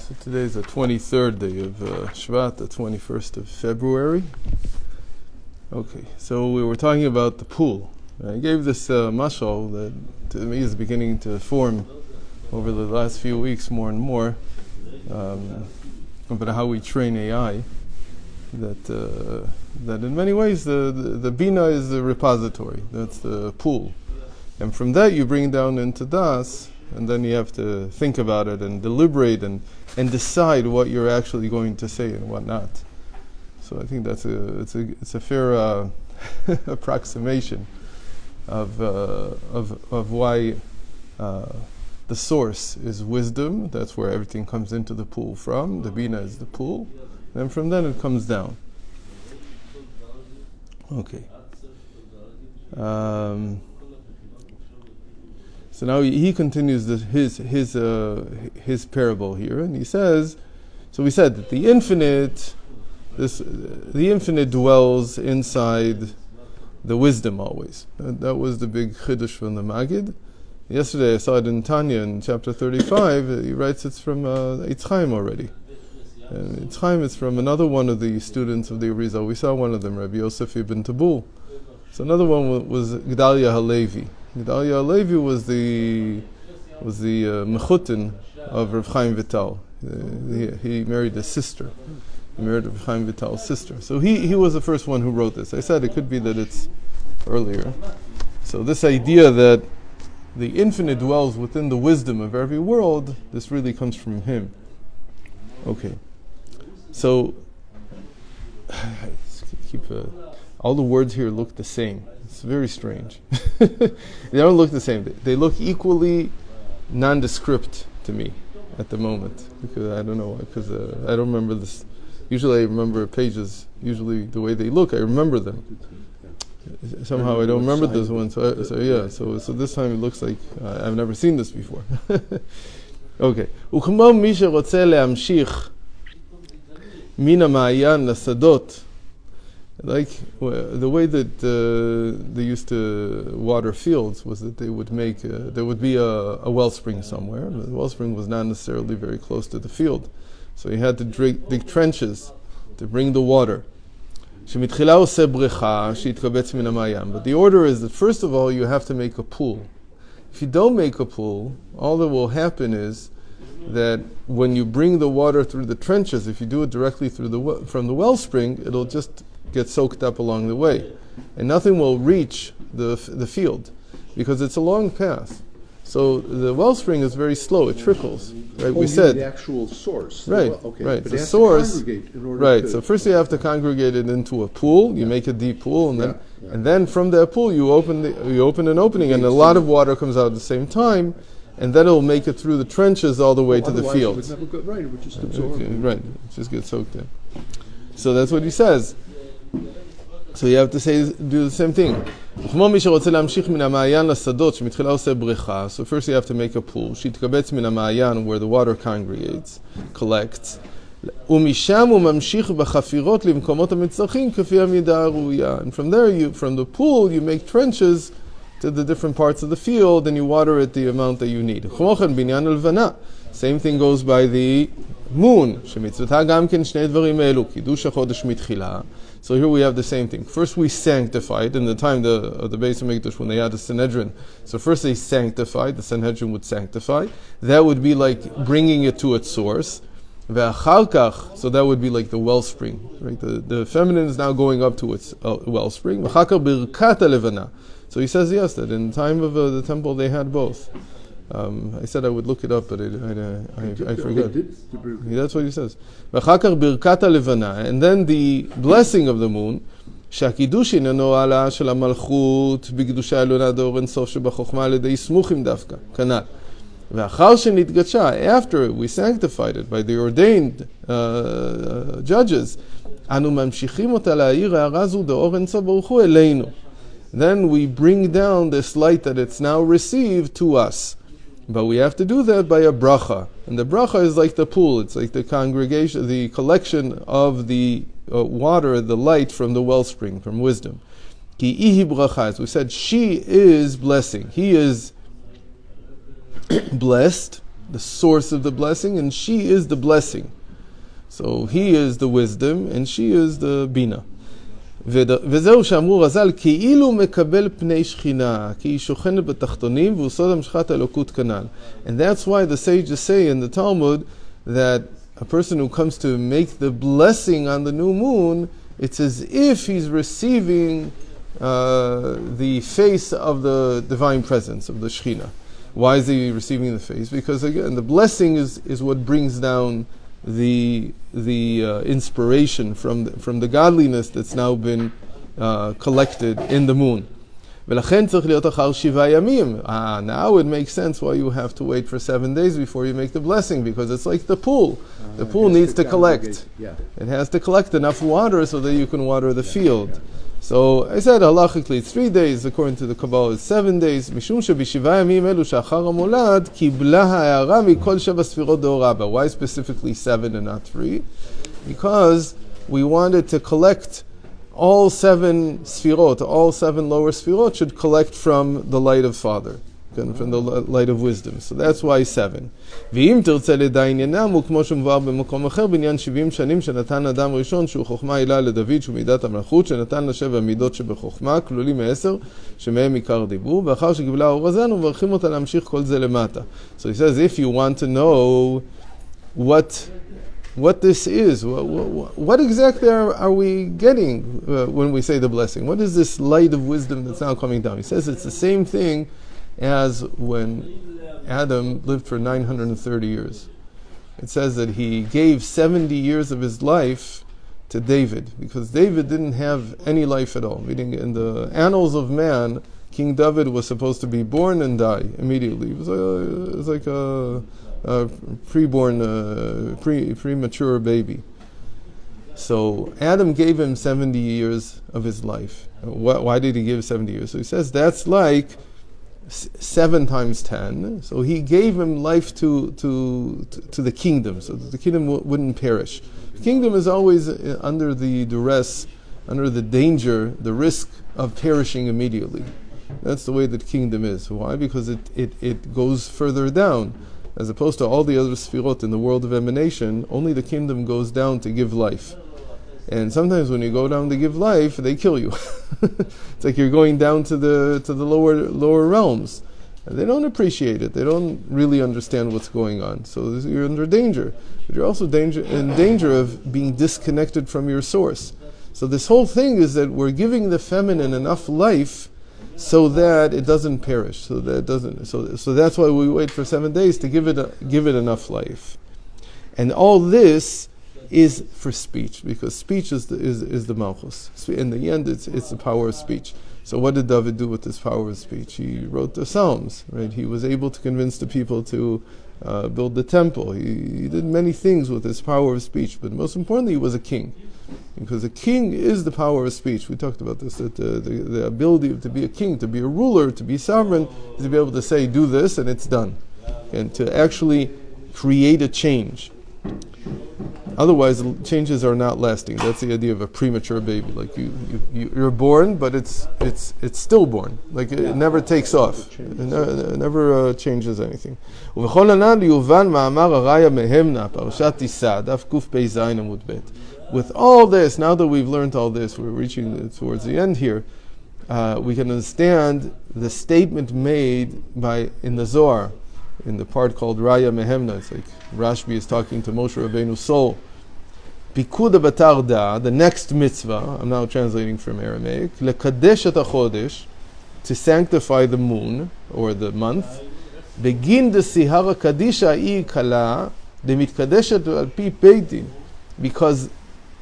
So today is the 23rd day of Shvat, the 21st of February. Okay, so we were talking about the pool. I gave this mashal that to me is beginning to form over the last few weeks more and more about how we train AI. That in many ways the Bina is the repository, that's the pool. And from that you bring down into Das, and then you have to think about it and deliberate and decide what you're actually going to say and what not. So I think that's it's a fair approximation of why the source is wisdom. That's where everything comes into the pool from. The Bina is the pool, and from then it comes down. Okay. So now he continues his parable here, and he says, so we said that the infinite dwells inside the wisdom always. That was the big chiddush from the Magid. Yesterday I saw it in Tanya in chapter 35. He writes it's from Eitz Chaim already. And Eitz Chaim is from another one of the students of the Arizal. We saw one of them, Rabbi Yosef ibn Tabul. So another one was Gedalia Halevi. Gedalia Halevi was the mechutin of Rav Chaim Vital. He married his sister. He married Rav Chaim Vital's sister. So he was the first one who wrote this. I said it could be that it's earlier. So this idea that the infinite dwells within the wisdom of every world, this really comes from him. Okay. So all the words here look the same. It's very strange. They don't look the same. They look equally nondescript to me at the moment. Because I don't know, because I don't remember this. Usually I remember pages, usually the way they look, I remember them. Somehow I don't remember this one, so this time it looks like I've never seen this before. Okay. וכמו מי שרוצה להמשיך מן המעיין לשדות, like the way that they used to water fields was that they would make there would be a wellspring somewhere. The wellspring was not necessarily very close to the field, so you had to dig trenches to bring the water. But the order is that first of all you have to make a pool. If you don't make a pool, all that will happen is that when you bring the water through the trenches, if you do it directly through from the wellspring, it'll just get soaked up along the way, and nothing will reach the field because it's a long path. So the wellspring is very slow; it trickles. Right? We said the actual source. Right. Okay. Right. But the source. Right. To, so first you have to congregate it into a pool. You make a deep pool, and then from that pool you open an opening, and a lot of water comes out at the same time, and then it'll make it through the trenches all the way to the fields. It would just absorb. Right. It just gets soaked in. So that's what he says. So you have to do the same thing. So first you have to make a pool. שיתקבץ מן המעיין, where the water congregates, collects. ומשם הוא ממשיך בחפירות למקומות המצרכים כפי המידה הראויה. And from there, from the pool, you make trenches to the different parts of the field, and you water it the amount that you need. כמו כן, בעניין הלבנה. Same thing goes by the moon. שמצוותה גם כן שני דברים אלו, קידוש החודש מתחילה. So here we have the same thing. First we sanctified in the time of the Beis HaMikdash when they had the Sanhedrin. So first they sanctified, the Sanhedrin would sanctify. That would be like bringing it to its source. ואחר כך, so that would be like the wellspring. Right? The feminine is now going up to its wellspring. ואחר כך ברכת הלבנה. So he says yes, that in the time of the temple they had both. I said I would look it up, but I forgot. That's what he says. ואחר כך ברכת הלבנה, and then the blessing of the moon, שהקידוש איננו העלאה של המלכות בקדושה עליונה דאור אין סוף שבחוכמה על ידי סמוכים דווקא, כנ"ל. ואחר שנתגדשה, after we sanctified it by the ordained judges, אנו ממשיכים אותה להאיר הערה זו דאור אין סוף ברוך הוא אלינו. Then we bring down this light that it's now received to us. But we have to do that by a bracha. And the bracha is like the pool. It's like the congregation, the collection of the water, the light from the wellspring, from wisdom. Ki ihi bracha, as we said, she is blessing. He is blessed. the source of the blessing, and she is the blessing. So he is the wisdom, and she is the bina. וזהו שאמרו רז"ל, כאילו מקבל פני שכינה, כי היא שוכנת בתחתונים, והוא סוד המשכת האלוקות כנ"ל. And that's why the sages say in the Talmud that a person who comes to make the blessing on the new moon, it's as if he's receiving the face of the divine presence, of the Shekhinah. Why is he receiving the face? Because again, the blessing is what brings down the inspiration from the godliness that's now been collected in the moon. ולכן צריך להיות אחר 7 ימים. Now it makes sense why you have to wait for 7 days before you make the blessing, because it's like the pool. The pool needs to collect. It has to collect enough water so that you can water the field. So I said halachically 3 days, according to the Kabbalah it's 7 days. משום שבשבעה ימים אלו שאחר המולד קיבלה ההערה מכל 7 ספירות דאור אבא. Why specifically 7 and not 3? Because we wanted to collect all 7 sfirot, all 7 lower sfirot should collect from the light of Father, from the light of wisdom. So that's why 7. ואם תרצה לדע עניינם, הוא כמו שמבואר במקום אחר, בעניין 70 שנים שנתן אדם ראשון, שהוא חוכמה הילה לדוד, שהוא מידת המלכות, שנתן לה 7 מידות שבחוכמה, כלולים 10, שמהם עיקר דיבור, ואחר שקיבלה האור הזה, אנו מברכים אותה להמשיך כל זה למטה. So he says, if you want to know what this is, what exactly are we getting when we say the blessing? What is this light of wisdom that's now coming down? He says it's the same thing as when Adam lived for 930 years. It says that he gave 70 years of his life to David, because David didn't have any life at all. Meaning in the annals of man, King David was supposed to be born and die immediately. It was like a premature baby. So Adam gave him 70 years of his life. Why did he give 70 years? So he says that's like 7 times 10. So he gave him life to the kingdom, so that the kingdom wouldn't perish. The kingdom is always under the duress, under the danger, the risk of perishing immediately. That's the way that kingdom is. Why? Because it goes further down. As opposed to all the other sfirot in the world of emanation, only the kingdom goes down to give life. And sometimes when you go down to give life, they kill you. It's like you're going down to the lower realms. And they don't appreciate it. They don't really understand what's going on. So you're under danger. But you're also in danger of being disconnected from your source. So this whole thing is that we're giving the feminine enough life so that it doesn't perish. So that's why we wait for 7 days to give it enough life. And all this is for speech, because speech is the malchus. In the end, it's the power of speech. So what did David do with this power of speech? He wrote the Psalms, right? He was able to convince the people to build the temple. He did many things with his power of speech, but most importantly, he was a king. Because a king is the power of speech. We talked about this, that the ability to be a king, to be a ruler, to be sovereign, is to be able to say, do this, and it's done. And to actually create a change. Otherwise, changes are not lasting. That's the idea of a premature baby. Like you're born, but it's stillborn. Like it never takes off. It never changes anything. With all this, now that we've learned all this, we're reaching towards the end here, we can understand the statement made in the Zohar, in the part called Raya Mehemna. It's like Rashbi is talking to Moshe Rabbeinu's soul. Pikuda Batar Da, the next mitzvah, I'm now translating from Aramaic, Lekadesh et HaChodesh, to sanctify the moon, or the month, Begin de Sihara Kadisha I Kala, de Mitkadeshet al Pi Peitin, because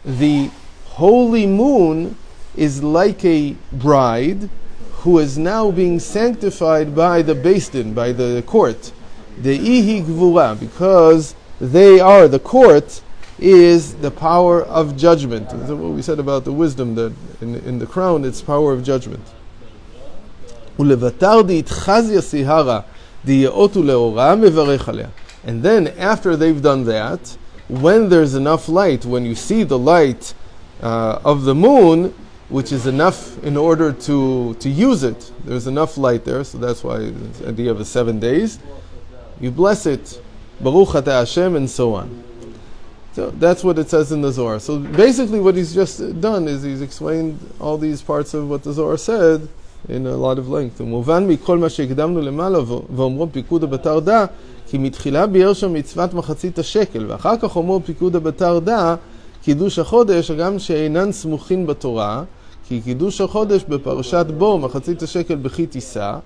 the holy moon is like a bride who is now being sanctified by the Beis Din, by the court. The Ihi Gvura, because they are, the court is the power of judgment. That's what we said about the wisdom, that in the crown it's power of judgment. And then after they've done that, when there's enough light, when you see the light of the moon, which is enough in order to use it, there's enough light there, so that's why the idea of the 7 days, you bless it. Baruch Atah Hashem, and so on. So that's what it says in the Zohar. So basically what he's just done is he's explained all these parts of what the Zohar said in a lot of length. ומובן מכל מה שהקדמנו למעלה ואומרו פיקוד הבתר דע כי מתחילה ביאר שם מצוות מחצית השקל ואחר כך אומרו פיקוד הבתר דע קידוש החודש גם שאינן סמוכין בתורה כי קידוש החודש בפרשת בו מחצית השקל בכי תישא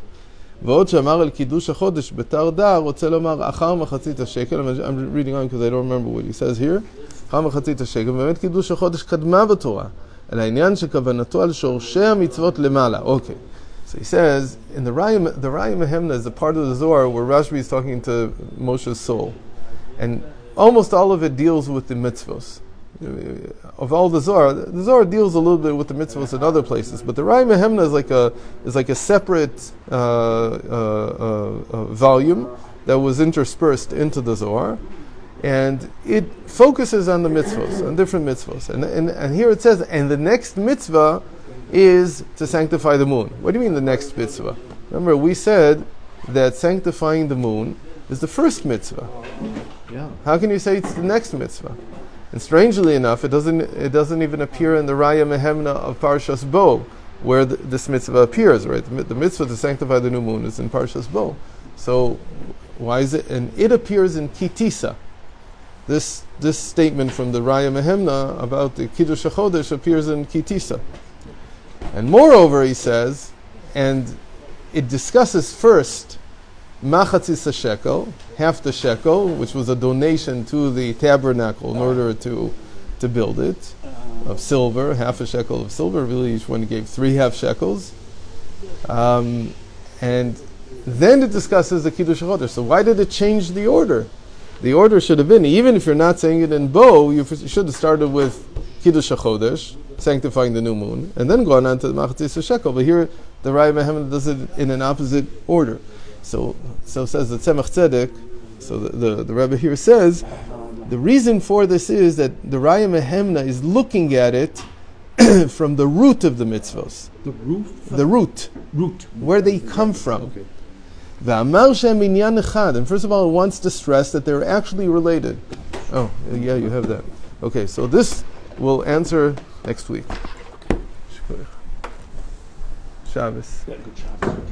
ועוד שאמר על קידוש החודש בתר דע רוצה לומר אחר מחצית השקל. I'm reading on because I don't remember what he says here. אחר מחצית השקל באמת קידוש החודש קדמה בתורה על העניין שכוונתו על שורשי המצוות למעלה. Okay. So he says, in the Raya Mehemna is a part of the Zohar where Rashbi is talking to Moshe's soul. And almost all of it deals with the mitzvos. Of all the Zohar deals a little bit with the mitzvos in other places, but the Raya Mehemna is like a separate volume that was interspersed into the Zohar. And it focuses on the mitzvos, on different mitzvos. And here it says, and the next mitzvah is to sanctify the moon. What do you mean the next mitzvah? Remember, we said that sanctifying the moon is the first mitzvah. Yeah. How can you say it's the next mitzvah? And strangely enough, it doesn't even appear in the Raya Mehemna of Parshas Bo, where this mitzvah appears, right? The mitzvah to sanctify the new moon is in Parshas Bo. So why is it? And it appears in Kitisa. This statement from the Raya Mehemna about the Kiddush HaChodesh appears in Kitisa. And moreover, he says, and it discusses first machatzis shekel, half the shekel, which was a donation to the tabernacle in order to build it, of silver, half a shekel of silver. Really, each one gave 3 half shekels. And then it discusses the Kiddush HaChodesh. So why did it change the order? The order should have been, even if you're not saying it in Bo, you should have started with Kiddush HaChodesh, sanctifying the new moon, and then gone on to the Machatzis Shekel. But here, the Raya Mehemna does it in an opposite order. So says the Tzemach Tzedek. So the Rebbe here says, the reason for this is that the Raya Mehemna is looking at it from the root of the mitzvos. The roof? The root. Where they come from. Okay. And first of all, it wants to stress that they're actually related. Oh, yeah, you have that. Okay, so this we'll answer next week. Shabbos. Yeah, good Shabbos.